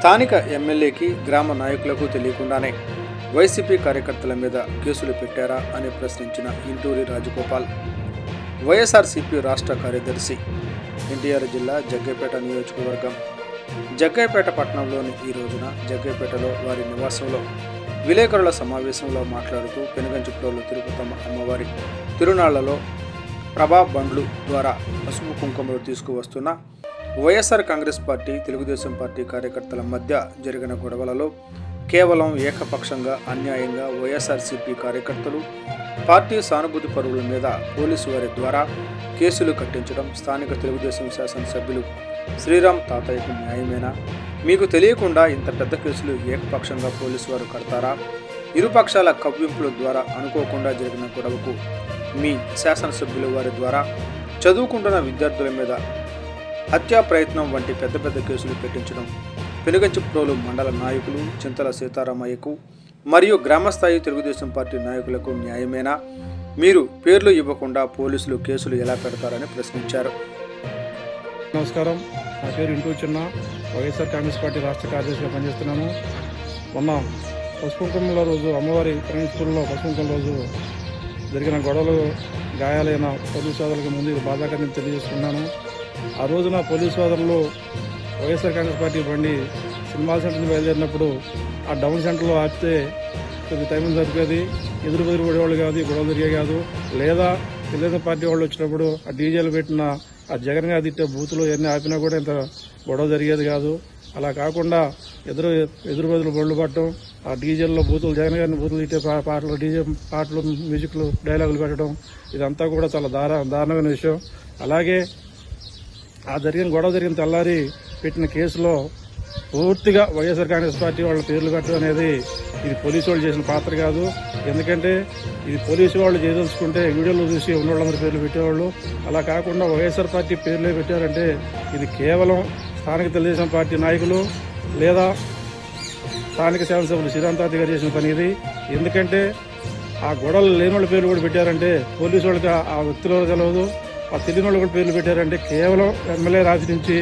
స్థానిక ఎమ్మెల్యేకి గ్రామ నాయకులకు తెలియకుండానే వైసీపీ కార్యకర్తల మీద కేసులు పెట్టారా అని ప్రశ్నించిన ఇంటూరి రాజగోపాల్. వైఎస్ఆర్సీపీ రాష్ట్ర కార్యదర్శి, ఎన్టీఆర్ జిల్లా జగ్గైపేట నియోజకవర్గం జగ్గైపేట పట్టణంలోని ఈ రోజున జగ్గైపేటలో వారి నివాసంలో విలేకరుల సమావేశంలో మాట్లాడుతూ పెనుగంచిప్రోలు తిరుపతమ్మ అమ్మవారి తిరునాళ్లలో ప్రభా బండ్లు ద్వారా పసుపు కుంకుమలు తీసుకువస్తున్న వైఎస్ఆర్ కాంగ్రెస్ పార్టీ, తెలుగుదేశం పార్టీ కార్యకర్తల మధ్య జరిగిన గొడవలలో కేవలం ఏకపక్షంగా అన్యాయంగా వైఎస్ఆర్సీపీ కార్యకర్తలు, పార్టీ సానుభూతి పరువుల మీద పోలీసు వారి ద్వారా కేసులు కట్టించడం స్థానిక తెలుగుదేశం శాసనసభ్యులు శ్రీరామ్ తాతయ్యకు న్యాయమేనా? మీకు తెలియకుండా ఇంత పెద్ద కేసులు ఏకపక్షంగా పోలీసు వారు కడతారా? ఇరుపక్షాల కవ్వింపుల ద్వారా అనుకోకుండా జరిగిన గొడవకు మీ శాసనసభ్యుల వారి ద్వారా చదువుకుంటున్న విద్యార్థుల మీద హత్యా ప్రయత్నం వంటి పెద్ద పెద్ద కేసులు పెట్టించడం పెనుగంచిప్రోలు మండల నాయకులు చింతల సీతారామయ్యకు మరియు గ్రామస్థాయి తెలుగుదేశం పార్టీ నాయకులకు న్యాయమేనా? మీరు పేర్లు ఇవ్వకుండా పోలీసులు కేసులు ఎలా పెడతారని ప్రశ్నించారు. నమస్కారం, నా పేరు ఇంటూ చిన్న, వైఎస్ఆర్ కాంగ్రెస్ పార్టీ రాష్ట్ర కార్యదర్శిగా పనిచేస్తున్నాను. మొన్న పసుపుకుంకుమల రోజు అమ్మవారి ప్రణీత్పూర్లో పసుపుకుంకుమ రోజు జరిగిన గొడవలు, గాయాలైన పోలీసు సోదరులకు ముందు బాధాకరణ తెలియజేస్తున్నాను. ఆ రోజున పోలీసు సోదరులు వైఎస్ఆర్ కాంగ్రెస్ పార్టీ బండి సినిమా సెంటర్ నుంచి బయలుదేరినప్పుడు ఆ డౌన్ సెంటర్లో ఆపితే కొద్ది టైం జరిగేది, ఎదురు పడేవాళ్ళు కాదు, గొడవలు జరిగే కాదు. లేదా తెలుగుదేశం పార్టీ వాళ్ళు వచ్చినప్పుడు ఆ డీజేలు పెట్టిన ఆ జగన్ గారు తిట్టే బూతులు ఎన్ని ఆపినా కూడా ఇంత గొడవ జరిగేది కాదు. అలా కాకుండా ఎదురు బదులు బొళ్ళు పట్టడం, ఆ డీజేల్లో బూతులు, జగన్ గారిని బూతులు తిట్టే పాటలు, డీజే పాటలు, మ్యూజిక్లు, డైలాగులు పెట్టడం, ఇదంతా కూడా చాలా దారుణమైన విషయం. అలాగే ఆ గొడవ జరిగిన తెల్లారి పెట్టిన కేసులో పూర్తిగా వైఎస్ఆర్ కాంగ్రెస్ పార్టీ వాళ్ళ పేర్లు పెట్టడం అనేది ఇది పోలీసు వాళ్ళు చేసిన పాత్ర కాదు. ఎందుకంటే ఇది పోలీసు వాళ్ళు చేయదలుచుకుంటే వీడియోలో చూసి ఉన్న వాళ్ళందరి పేర్లు పెట్టేవాళ్ళు. అలా కాకుండా వైఎస్ఆర్ పార్టీ పేర్లే పెట్టారంటే ఇది కేవలం స్థానిక తెలుగుదేశం పార్టీ నాయకులు లేదా స్థానిక శాసనసభ్యులు శ్రీరామ్ తాతయ్య గారు చేసిన పని ఇది. ఎందుకంటే ఆ గొడవలు లేని వాళ్ళ పేర్లు కూడా పెట్టారంటే పోలీసు వాళ్ళకి ఆ వ్యక్తులు తెలియదు. ఆ తెలియని వాళ్ళు కూడా పేర్లు పెట్టారంటే కేవలం ఎమ్మెల్యే రాసి నుంచి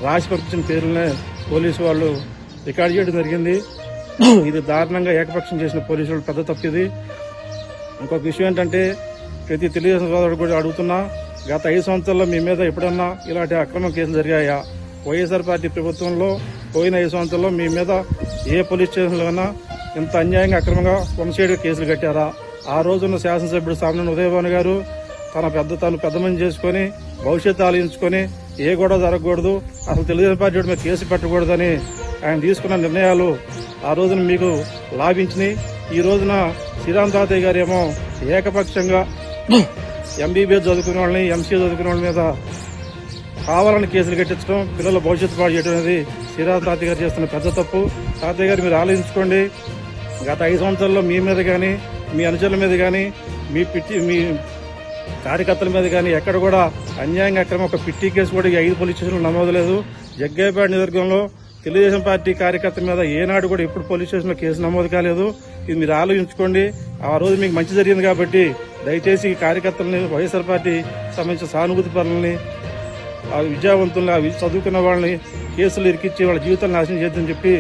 రాసి పంపించిన పేర్లనే పోలీసు వాళ్ళు రికార్డు చేయడం జరిగింది. ఇది దారుణంగా ఏకపక్షం చేసిన పోలీసు వాళ్ళు పెద్ద తప్పిది. ఇంకొక విషయం ఏంటంటే, ప్రతి తెలుగుదేశం సోదరుడు కూడా అడుగుతున్నా, గత 5 సంవత్సరాల్లో మీ మీద ఎప్పుడన్నా ఇలాంటి అక్రమ కేసులు జరిగాయా? వైఎస్ఆర్ పార్టీ ప్రభుత్వంలో పోయిన 5 సంవత్సరాల్లో మీ మీద ఏ పోలీస్ స్టేషన్లోనైనా ఇంత అన్యాయంగా అక్రమంగా వంశేడు కేసులు కట్టారా? ఆ రోజున్న శాసనసభ్యుడు సామినేని ఉదయభాను గారు తను పెద్ద మంది చేసుకుని భవిష్యత్తు ఆలోచించుకొని ఏ గొడవ జరగకూడదు, అసలు తెలుగుదేశం పార్టీ మీద కేసు పెట్టకూడదని ఆయన తీసుకున్న నిర్ణయాలు ఆ రోజున మీకు లాభించినాయి. ఈ రోజున శ్రీరామ్ తాతయ్య గారు ఏమో ఏకపక్షంగా ఎంబీబీఎస్ చదువుకునే వాళ్ళని, ఎంసీఏ చదువుకునే వాళ్ళ మీద కావాలని కేసులు కట్టించడం, పిల్లల భవిష్యత్తు పాటు చేయడం అనేది శ్రీరామ్ తాతయ్య గారు చేస్తున్న పెద్ద తప్పు. తాతయ్య గారు మీరు ఆలోచించుకోండి. గత 5 సంవత్సరాల్లో మీ మీద కానీ, మీ అనుచరుల మీద కానీ, మీ కార్యకర్తల మీద కానీ ఎక్కడ కూడా అన్యాయంగా అక్రమ ఒక పిట్టి కేసు కూడా 5 పోలీస్ స్టేషన్లు నమోదు లేదు. జగ్గైపేట నియోజకవర్గంలో తెలుగుదేశం పార్టీ కార్యకర్త మీద ఏనాడు కూడా ఎప్పుడు పోలీస్ స్టేషన్లో కేసు నమోదు కాలేదు. ఇది మీరు ఆలోచించుకోండి. ఆ రోజు మీకు మంచి జరిగింది కాబట్టి దయచేసి కార్యకర్తలని, వైఎస్ఆర్ పార్టీ సంబంధించిన సానుభూతి పనులని, విద్యావంతుల్ని, చదువుకున్న వాళ్ళని కేసులు ఇరికిచ్చి వాళ్ళ జీవితాలను నాశనం చేద్దని చెప్పి